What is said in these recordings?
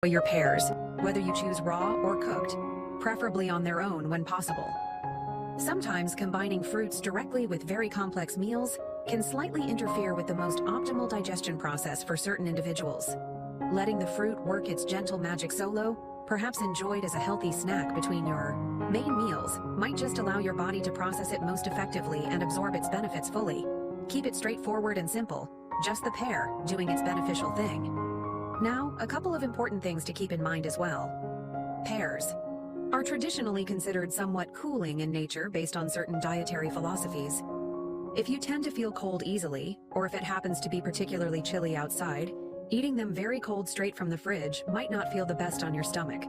your pears, whether you choose raw or cooked, preferably on their own when possible. Sometimes combining fruits directly with very complex meals can slightly interfere with the most optimal digestion process for certain individuals. Letting the fruit work its gentle magic solo, perhaps enjoyed as a healthy snack between your main meals, might just allow your body to process it most effectively and absorb its benefits fully. Keep it straightforward and simple, just the pear doing its beneficial thing. Now, a couple of important things to keep in mind as well. Pears are traditionally considered somewhat cooling in nature based on certain dietary philosophies. If you tend to feel cold easily, or if it happens to be particularly chilly outside, eating them very cold straight from the fridge might not feel the best on your stomach.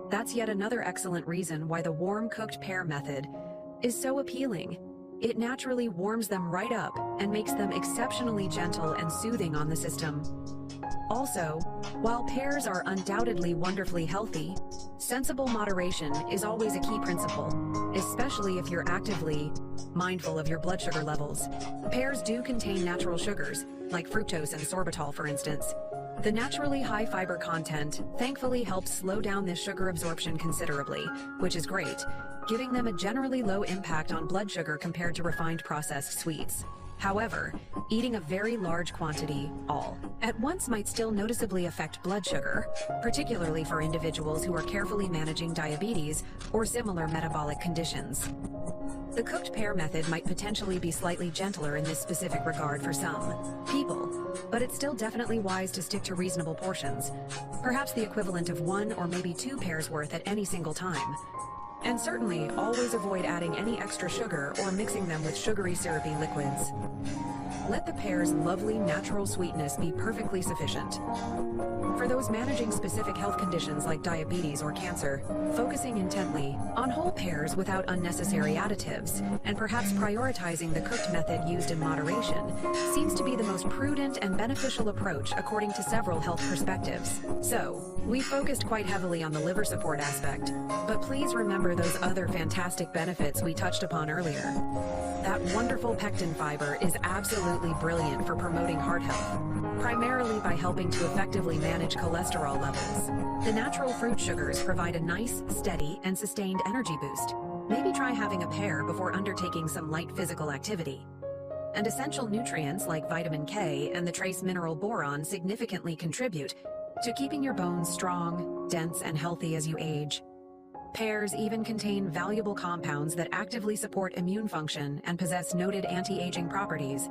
That's yet another excellent reason why the warm cooked pear method is so appealing. It naturally warms them right up and makes them exceptionally gentle and soothing on the system. Also, while pears are undoubtedly wonderfully healthy, sensible moderation is always a key principle, especially if you're actively mindful of your blood sugar levels. Pears do contain natural sugars, like fructose and sorbitol for instance. The naturally high fiber content thankfully helps slow down this sugar absorption considerably, which is great, giving them a generally low impact on blood sugar compared to refined processed sweets. However, eating a very large quantity all at once might still noticeably affect blood sugar, particularly for individuals who are carefully managing diabetes or similar metabolic conditions. The cooked pear method might potentially be slightly gentler in this specific regard for some people, but it's still definitely wise to stick to reasonable portions, perhaps the equivalent of 1 or maybe 2 pears worth at any single time. And certainly, always avoid adding any extra sugar or mixing them with sugary syrupy liquids. Let the pear's lovely natural sweetness be perfectly sufficient. For those managing specific health conditions like diabetes or cancer, focusing intently on whole pears without unnecessary additives, and perhaps prioritizing the cooked method used in moderation, seems to be the most prudent and beneficial approach according to several health perspectives. So, we focused quite heavily on the liver support aspect, but please remember those other fantastic benefits we touched upon earlier. That wonderful pectin fiber is absolutely brilliant for promoting heart health, primarily by helping to effectively manage cholesterol levels. The natural fruit sugars provide a nice, steady, and sustained energy boost. Maybe try having a pear before undertaking some light physical activity. And essential nutrients like vitamin K and the trace mineral boron significantly contribute to keeping your bones strong, dense, and healthy as you age. Pears even contain valuable compounds that actively support immune function and possess noted anti-aging properties,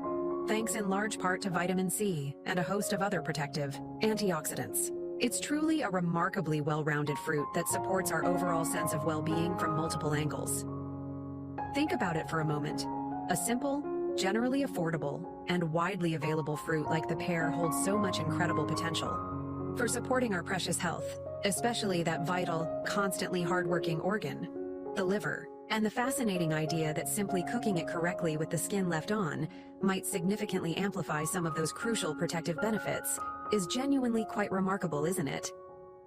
thanks in large part to vitamin C and a host of other protective antioxidants. It's truly a remarkably well-rounded fruit that supports our overall sense of well-being from multiple angles. Think about it for a moment. A simple, generally affordable, and widely available fruit like the pear holds so much incredible potential for supporting our precious health, especially that vital, constantly hardworking organ, the liver. And the fascinating idea that simply cooking it correctly with the skin left on might significantly amplify some of those crucial protective benefits is genuinely quite remarkable, isn't it?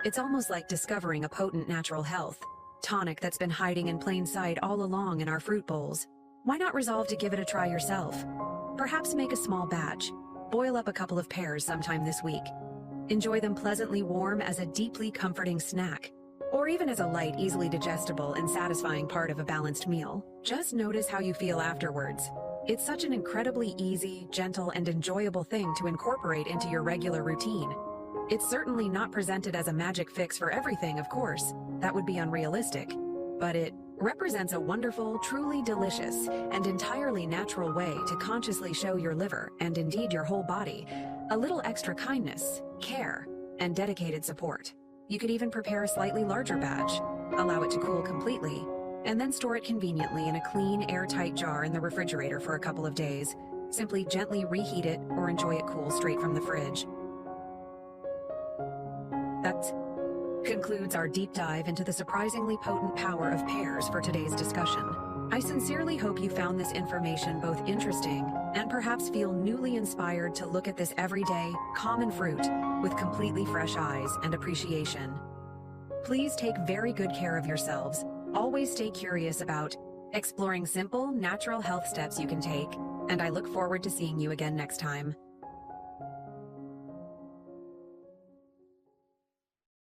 It's almost like discovering a potent natural health tonic that's been hiding in plain sight all along in our fruit bowls. Why not resolve to give it a try yourself? Perhaps make a small batch. Boil up a couple of pears sometime this week. Enjoy them pleasantly warm as a deeply comforting snack, or even as a light, easily digestible and satisfying part of a balanced meal. Just notice how you feel afterwards. It's such an incredibly easy, gentle, and enjoyable thing to incorporate into your regular routine. It's certainly not presented as a magic fix for everything, of course. That would be unrealistic. But it represents a wonderful, truly delicious, and entirely natural way to consciously show your liver, and indeed your whole body, a little extra kindness, care, and dedicated support. You could even prepare a slightly larger batch, allow it to cool completely, and then store it conveniently in a clean, airtight jar in the refrigerator for a couple of days. Simply gently reheat it or enjoy it cool straight from the fridge. That concludes our deep dive into the surprisingly potent power of pears for today's discussion. I sincerely hope you found this information both interesting and perhaps feel newly inspired to look at this everyday, common fruit with completely fresh eyes and appreciation. Please take very good care of yourselves. Always stay curious about exploring simple, natural health steps you can take, and I look forward to seeing you again next time.